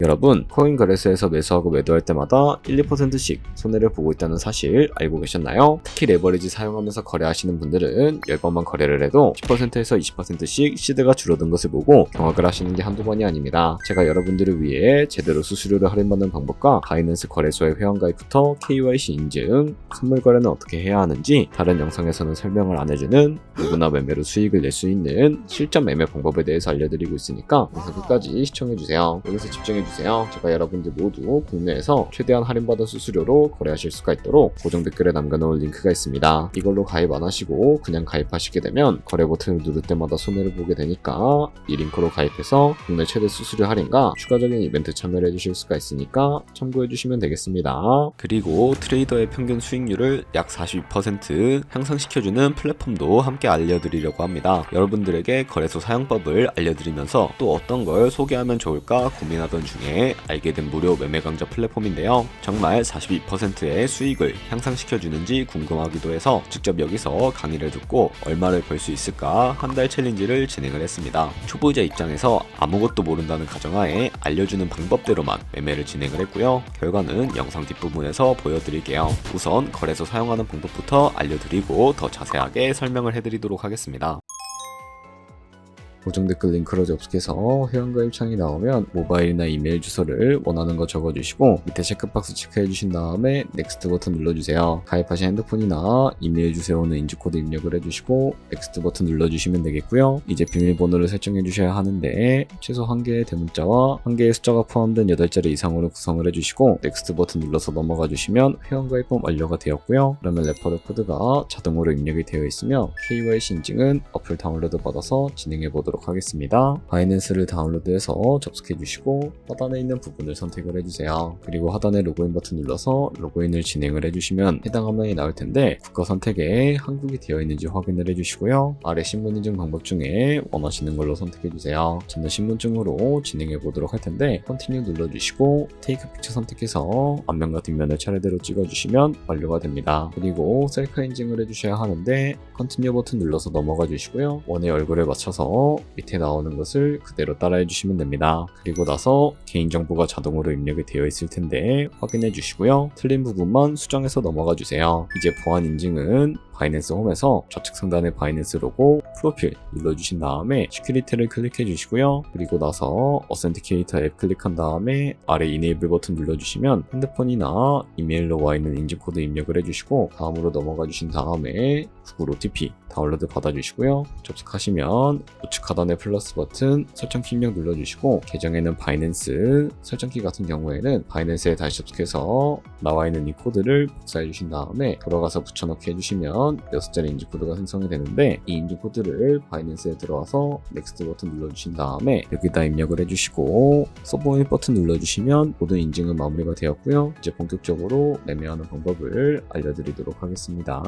여러분, 코인 거래소에서 매수하고 매도할 때마다 1~2%씩 손해를 보고 있다는 사실 알고 계셨나요? 특히 레버리지 사용하면서 거래하시는 분들은 10번만 거래를 해도 10%에서 20%씩 시드가 줄어든 것을 보고 경악을 하시는 게 한두 번이 아닙니다. 제가 여러분들을 위해 제대로 수수료를 할인받는 방법과 바이낸스 거래소의 회원가입부터 KYC 인증, 선물 거래는 어떻게 해야 하는지 다른 영상에서는 설명을 안 해주는 누구나 매매로 수익을 낼 수 있는 실전 매매 방법에 대해서 알려드리고 있으니까 영상 끝까지 시청해주세요. 여기서 집중해주세요. 제가 여러분들 모두 국내에서 최대한 할인받은 수수료로 거래하실 수가 있도록 고정 댓글에 남겨놓은 링크가 있습니다. 이걸로 가입 안 하시고 그냥 가입하시게 되면 거래 버튼을 누를 때마다 손해를 보게 되니까 이 링크로 가입해서 국내 최대 수수료 할인과 추가적인 이벤트 참여를 해주실 수가 있으니까 참고해주시면 되겠습니다. 그리고 트레이더의 평균 수익률을 약 42% 향상시켜주는 플랫폼도 함께 알려드리려고 합니다. 여러분들에게 거래소 사용법을 알려드리면서 또 어떤 걸 소개하면 좋을까 고민하던 중에 알게 된 무료 매매 강좌 플랫폼인데요. 정말 42%의 수익을 향상시켜주는지 궁금하기도 해서 직접 여기서 강의를 듣고 얼마를 벌 수 있을까 한 달 챌린지를 진행을 했습니다. 초보자 입장에서 아무것도 모른다는 가정하에 알려주는 방법대로만 매매를 진행을 했고요. 결과는 영상 뒷부분에서 보여드릴게요. 우선 거래소 사용하는 방법부터 알려드리고 더 자세하게 설명을 해드리도록 하겠습니다. 고정 댓글 링크로 접속해서 회원가입 창이 나오면 모바일이나 이메일 주소를 원하는 거 적어주시고 밑에 체크박스 체크해주신 다음에 넥스트 버튼 눌러주세요. 가입하신 핸드폰이나 이메일 주소에 오는 인증코드 입력을 해주시고 넥스트 버튼 눌러주시면 되겠고요. 이제 비밀번호를 설정해주셔야 하는데 최소 1개의 대문자와 1개의 숫자가 포함된 8자리 이상으로 구성을 해주시고 넥스트 버튼 눌러서 넘어가 주시면 회원가입법 완료가 되었고요. 그러면 레퍼럴 코드가 자동으로 입력이 되어 있으며 KYC 인증은 어플 다운로드 받아서 진행해보도록 하겠습니다. 바이낸스를 다운로드해서 접속해 주시고 하단에 있는 부분을 선택을 해주세요. 그리고 하단에 로그인 버튼 눌러서 로그인을 진행을 해주시면 해당 화면이 나올 텐데 국가 선택에 한국이 되어 있는지 확인을 해주시고요. 아래 신분 인증 방법 중에 원하시는 걸로 선택해 주세요. 저는 신분증으로 진행해 보도록 할 텐데 컨티뉴 눌러주시고 테이크 픽처 선택해서 앞면과 뒷면을 차례대로 찍어주시면 완료가 됩니다. 그리고 셀카 인증을 해주셔야 하는데 컨티뉴 버튼 눌러서 넘어가 주시고요. 원의 얼굴에 맞춰서 밑에 나오는 것을 그대로 따라해 주시면 됩니다. 그리고 나서 개인정보가 자동으로 입력이 되어 있을 텐데 확인해 주시고요. 틀린 부분만 수정해서 넘어가 주세요. 이제 보안 인증은 바이낸스 홈에서 좌측 상단에 바이낸스 로고 프로필 눌러주신 다음에 시큐리티를 클릭해 주시고요. 그리고 나서 어센티케이터 앱 클릭한 다음에 아래 이네이블 버튼 눌러주시면 핸드폰이나 이메일로 와 있는 인증코드 입력을 해주시고 다음으로 넘어가 주신 다음에 구글 OTP 다운로드 받아주시고요. 접속하시면 우측 하단의 플러스 버튼 설정키 입력 눌러주시고 계정에는 바이낸스 설정키 같은 경우에는 바이낸스에 다시 접속해서 나와 있는 이 코드를 복사해 주신 다음에 돌아가서 붙여넣기 해주시면 6자리 인증코드가 생성이 되는데 이 인증코드를 바이낸스에 들어와서 넥스트 버튼 눌러주신 다음에 여기다 입력을 해주시고 서브밋 버튼 눌러주시면 모든 인증은 마무리가 되었고요. 이제 본격적으로 매매하는 방법을 알려드리도록 하겠습니다.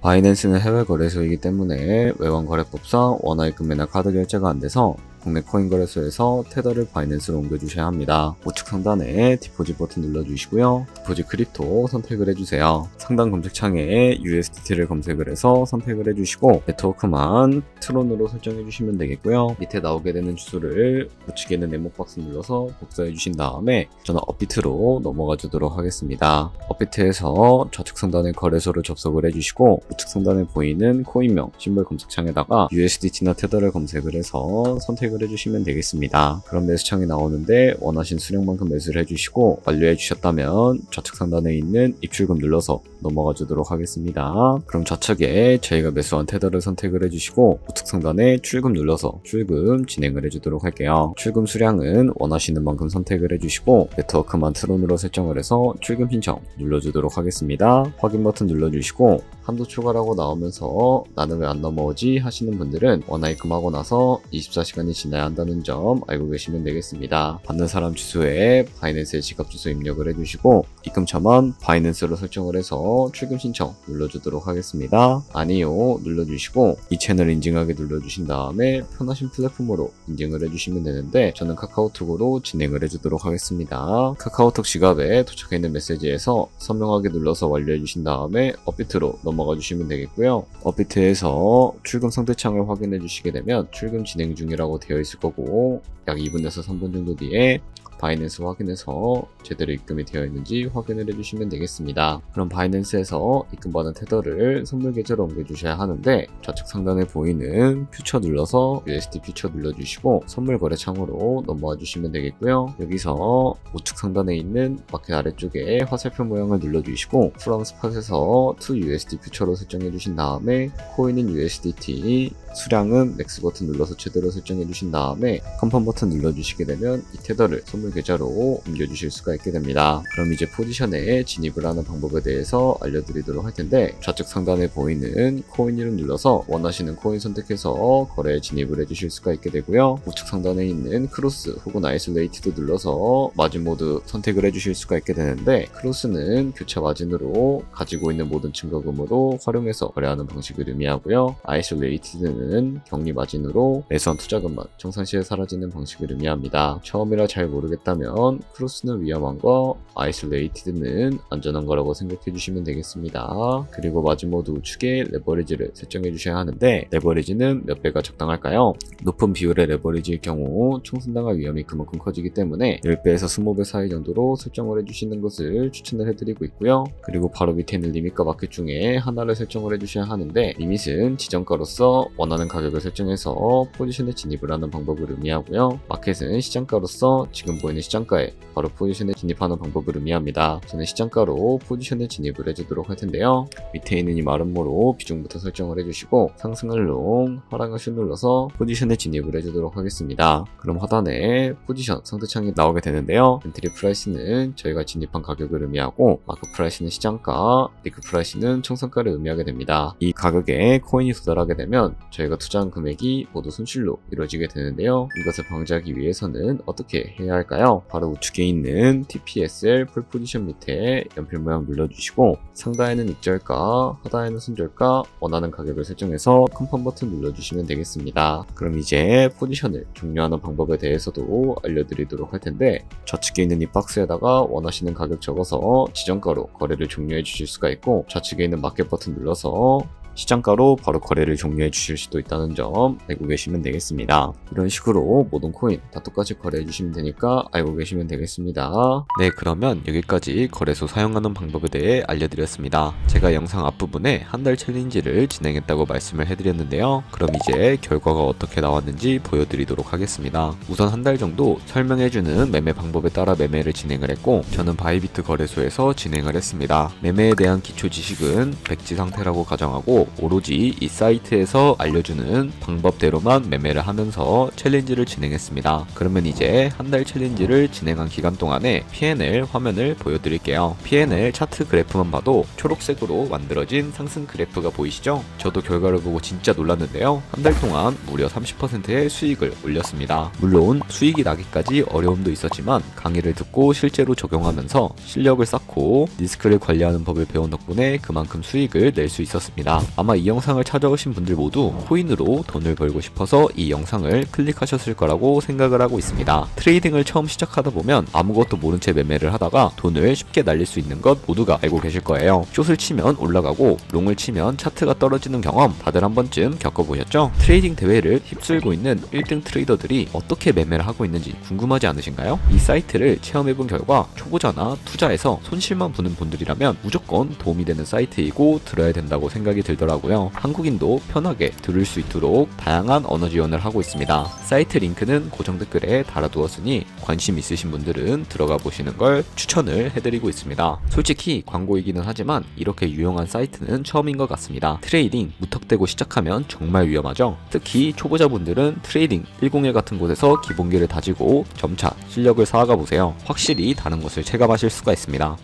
바이낸스는 해외 거래소이기 때문에 외환 거래법상 원화입금 매나 카드 결제가 안 돼서 국내 코인 거래소에서 테더를 바이낸스로 옮겨주셔야 합니다. 우측 상단에 디포짓 버튼 눌러주시고요. 디포짓 크립토 선택을 해주세요. 상단 검색창에 USDT를 검색을 해서 선택을 해주시고 네트워크만 트론으로 설정해주시면 되겠고요. 밑에 나오게 되는 주소를 우측에 있는 네모 박스 눌러서 복사해주신 다음에 저는 업비트로 넘어가 주도록 하겠습니다. 업비트에서 좌측 상단에 거래소를 접속을 해주시고 우측 상단에 보이는 코인명 심벌 검색창에다가 USDT나 테더를 검색을 해서 선택을 해주시면 되겠습니다. 그럼 매수창이 나오는데 원하신 수량만큼 매수를 해주시고 완료해 주셨다면 좌측 상단에 있는 입출금 눌러서 넘어가 주도록 하겠습니다. 그럼 좌측에 저희가 매수한 테더를 선택을 해주시고 우측 상단에 출금 눌러서 출금 진행을 해주도록 할게요. 출금 수량은 원하시는 만큼 선택을 해주시고 네트워크만 트론으로 설정을 해서 출금 신청 눌러주도록 하겠습니다. 확인 버튼 눌러주시고 한도 초과라고 나오면서 나는 왜 안 넘어오지 하시는 분들은 원화입금하고 나서 24시간이 지나야 한다는 점 알고 계시면 되겠습니다. 받는 사람 주소에 바이낸스의 지갑 주소 입력을 해주시고 입금처만 바이낸스로 설정을 해서 출금 신청 눌러주도록 하겠습니다. 아니요 눌러주시고 이 채널 인증하게 눌러주신 다음에 편하신 플랫폼으로 인증을 해주시면 되는데 저는 카카오톡으로 진행을 해주도록 하겠습니다. 카카오톡 지갑에 도착해 있는 메시지에서 선명하게 눌러서 완료해 주신 다음에 업비트로 넘어가 주시면 되겠고요. 업비트에서 출금 상대창을 확인해 주시게 되면 출금 진행 중이라고 되어 있을 거고 약 2분에서 3분 정도 뒤에 바이낸스 확인해서 제대로 입금이 되어 있는지 확인을 해주시면 되겠습니다. 그럼 바이낸스에서 입금받은 테더를 선물 계좌로 옮겨주셔야 하는데 좌측 상단에 보이는 퓨처 눌러서 USD 퓨처 눌러주시고 선물 거래 창으로 넘어와 주시면 되겠고요. 여기서 우측 상단에 있는 마켓 아래쪽에 화살표 모양을 눌러주시고 from spot에서 to USD 퓨처로 설정해 주신 다음에 코인은 USDT, 수량은 맥스 버튼 눌러서 최대로 설정해 주신 다음에 컨펌 버튼 눌러주시게 되면 이 테더를 선물 계좌로 옮겨주실 수가 있게 됩니다. 그럼 이제 포지션에 진입을 하는 방법에 대해서 알려드리도록 할 텐데 좌측 상단에 보이는 코인 이름 눌러서 원하시는 코인 선택해서 거래에 진입을 해주실 수가 있게 되고요. 우측 상단에 있는 크로스 혹은 아이솔레이티드 눌러서 마진 모드 선택을 해주실 수가 있게 되는데 크로스는 교차 마진으로 가지고 있는 모든 증거금으로 활용해서 거래하는 방식을 의미하고요. 아이솔레이티드는 격리 마진으로 매수한 투자금만 정상시에 사라지는 방식을 의미합니다. 처음이라 잘 모르겠다면 크로스는 위험한 거, 아이솔레이티드는 안전한 거라고 생각해 주시면 되겠습니다. 그리고 마진 모드 우측에 레버리지를 설정해 주셔야 하는데 레버리지는 몇 배가 적당할까요? 높은 비율의 레버리지일 경우 총순당할 위험이 그만큼 커지기 때문에 10배에서 20배 사이 정도로 설정을 해주시는 것을 추천을 해드리고 있고요. 그리고 바로 밑에 있는 리밋과 마켓 중에 하나를 설정을 해주셔야 하는데 리밋은 지정가로서 원하는 가격을 설정해서 포지션에 진입을 하는 방법을 의미하고요. 마켓은 시장가로서 지금 보이는 시장가에 바로 포지션에 진입하는 방법을 의미합니다. 저는 시장가로 포지션에 진입을 해주도록 할 텐데요. 밑에 있는 이 마름모로 비중부터 설정을 해주시고 상승을 롱, 하락을 슛 눌러서 포지션에 진입을 해주도록 하겠습니다. 그럼 하단에 포지션 상대창이 나오게 되는데요. 엔트리 프라이스는 저희가 진입한 가격을 의미하고 마크 프라이스는 시장가, 리크 프라이스는 총선가를 의미하게 됩니다. 이 가격에 코인이 도달하게 되면 저희가 투자한 금액이 모두 손실로 이루어지게 되는데요. 이것을 방지하기 위해서는 어떻게 해야 할까요? 바로 우측에 있는 TPSL 풀 포지션 밑에 연필 모양 눌러주시고 상단에는 익절가, 하단에는 손절가 원하는 가격을 설정해서 컨펌 버튼 눌러주시면 되겠습니다. 그럼 이제 포지션을 종료하는 방법에 대해서도 알려드리도록 할 텐데 좌측에 있는 이 박스에다가 원하시는 가격 적어서 지정가로 거래를 종료해 주실 수가 있고 좌측에 있는 마켓 버튼 눌러서 시장가로 바로 거래를 종료해 주실 수도 있다는 점 알고 계시면 되겠습니다. 이런 식으로 모든 코인 다 똑같이 거래해 주시면 되니까 알고 계시면 되겠습니다. 네, 그러면 여기까지 거래소 사용하는 방법에 대해 알려드렸습니다. 제가 영상 앞부분에 한 달 챌린지를 진행했다고 말씀을 해드렸는데요. 그럼 이제 결과가 어떻게 나왔는지 보여드리도록 하겠습니다. 우선 한 달 정도 설명해주는 매매 방법에 따라 매매를 진행을 했고 저는 바이비트 거래소에서 진행을 했습니다. 매매에 대한 기초 지식은 백지 상태라고 가정하고 오로지 이 사이트에서 알려주는 방법대로만 매매를 하면서 챌린지를 진행했습니다. 그러면 이제 한 달 챌린지를 진행한 기간 동안에 P&L 화면을 보여드릴게요. P&L 차트 그래프만 봐도 초록색으로 만들어진 상승 그래프가 보이시죠? 저도 결과를 보고 진짜 놀랐는데요. 한 달 동안 무려 30%의 수익을 올렸습니다. 물론 수익이 나기까지 어려움도 있었지만 강의를 듣고 실제로 적용하면서 실력을 쌓고 리스크를 관리하는 법을 배운 덕분에 그만큼 수익을 낼 수 있었습니다. 아마 이 영상을 찾아오신 분들 모두 코인으로 돈을 벌고 싶어서 이 영상을 클릭하셨을 거라고 생각을 하고 있습니다. 트레이딩을 처음 시작하다 보면 아무것도 모른 채 매매를 하다가 돈을 쉽게 날릴 수 있는 것 모두가 알고 계실 거예요. 숏을 치면 올라가고 롱을 치면 차트가 떨어지는 경험 다들 한 번쯤 겪어보셨죠? 트레이딩 대회를 휩쓸고 있는 1등 트레이더들이 어떻게 매매를 하고 있는지 궁금하지 않으신가요? 이 사이트를 체험해본 결과 초보자나 투자해서 손실만 보는 분들이라면 무조건 도움이 되는 사이트이고 들어야 된다고 생각이 들더라고요. 한국인도 편하게 들을 수 있도록 다양한 언어 지원을 하고 있습니다. 사이트 링크는 고정 댓글에 달아두었으니 관심 있으신 분들은 들어가 보시는 걸 추천을 해드리고 있습니다. 솔직히 광고이기는 하지만 이렇게 유용한 사이트는 처음인 것 같습니다. 트레이딩 무턱대고 시작하면 정말 위험하죠. 특히 초보자분들은 트레이딩 101 같은 곳에서 기본기를 다지고 점차 실력을 쌓아가 보세요. 확실히 다른 것을 체감하실 수가 있습니다.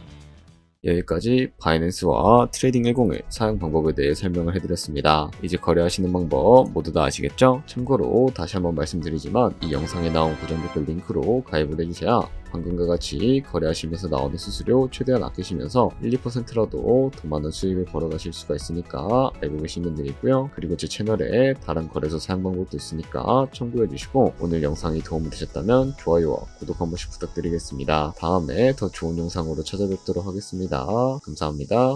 여기까지 바이낸스와 트레이딩 101 사용 방법에 대해 설명을 해드렸습니다. 이제 거래하시는 방법 모두 다 아시겠죠? 참고로 다시 한번 말씀드리지만 이 영상에 나온 고정 댓글 링크로 가입을 해주셔야 방금과 같이 거래하시면서 나오는 수수료 최대한 아끼시면서 1~2%라도 더 많은 수익을 벌어가실 수가 있으니까 알고 계시면 되겠고요. 그리고 제 채널에 다른 거래소 사용 방법도 있으니까 참고해주시고 오늘 영상이 도움이 되셨다면 좋아요와 구독 한 번씩 부탁드리겠습니다. 다음에 더 좋은 영상으로 찾아뵙도록 하겠습니다. 감사합니다.